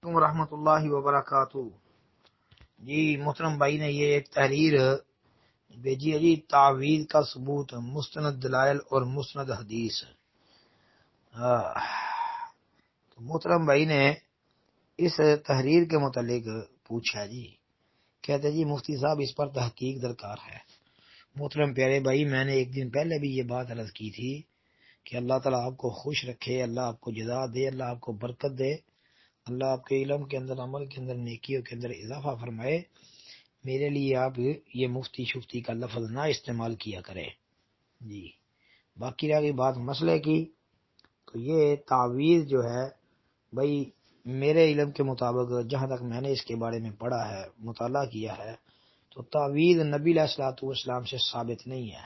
ورحمۃ اللہ وبرکاتہ۔ جی محترم بھائی نے یہ ایک تحریر بھیجی ہے جی، تعویذ کا ثبوت، مستند دلائل اور مستند حدیث۔ تو محترم بھائی نے اس تحریر کے متعلق پوچھا جی، کہتے جی مفتی صاحب اس پر تحقیق درکار ہے۔ محترم پیارے بھائی، میں نے ایک دن پہلے بھی یہ بات عرض کی تھی کہ اللہ تعالیٰ آپ کو خوش رکھے، اللہ آپ کو جزا دے، اللہ آپ کو برکت دے، اللہ آپ کے علم کے اندر، عمل کے اندر، نیکیوں کے اندر اضافہ فرمائے۔ میرے لیے آپ یہ مفتی شفتی کا لفظ نہ استعمال کیا کریں جی۔ باقی رہ گئی بات مسئلے کی، تو یہ تعویذ جو ہے بھائی میرے علم کے مطابق، جہاں تک میں نے اس کے بارے میں پڑھا ہے، مطالعہ کیا ہے، تو تعویذ نبی علیہ الصلوۃ والسلام سے ثابت نہیں ہے۔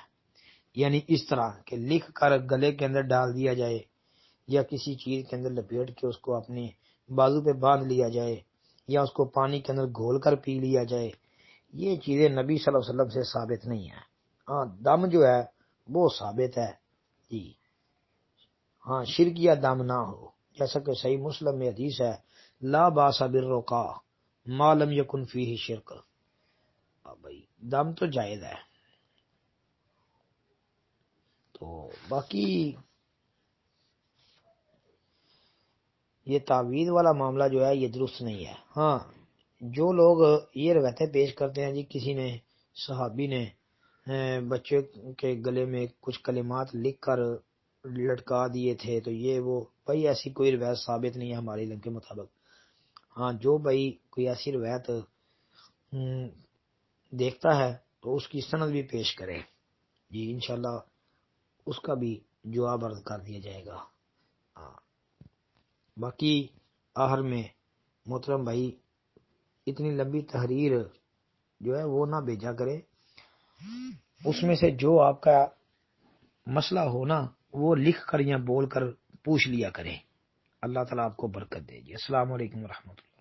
یعنی اس طرح کہ لکھ کر گلے کے اندر ڈال دیا جائے، یا کسی چیز کے اندر لپیٹ کے اس کو اپنے بازو پہ باندھ لیا جائے، یا اس کو پانی کے اندر گھول کر پی لیا جائے، یہ چیزیں نبی صلی اللہ علیہ وسلم سے ثابت نہیں ہیں۔ ہاں دم جو ہے وہ ثابت ہے جی، ہاں شرک یا دم نہ ہو، جیسا کہ صحیح مسلم میں حدیث ہے، لا باس بالرقا ما لم یکن فیہ شرک۔ بھائی دم تو جائز ہے۔ تو باقی یہ تعویذ والا معاملہ جو ہے یہ درست نہیں ہے۔ ہاں جو لوگ یہ روایتیں پیش کرتے ہیں جی، کسی نے صحابی نے بچے کے گلے میں کچھ کلمات لکھ کر لٹکا دیے تھے، تو یہ وہ بھائی ایسی کوئی روایت ثابت نہیں ہے ہمارے علم کے مطابق۔ ہاں جو بھائی کوئی ایسی روایت دیکھتا ہے تو اس کی سند بھی پیش کرے جی، انشاءاللہ اس کا بھی جواب عرض کر دیا جائے گا۔ باقی آخر میں محترم بھائی اتنی لمبی تحریر جو ہے وہ نہ بھیجا کرے، اس میں سے جو آپ کا مسئلہ ہو نا وہ لکھ کر یا بول کر پوچھ لیا کریں۔ اللہ تعالیٰ آپ کو برکت دے جی۔ السلام علیکم ورحمۃ اللہ۔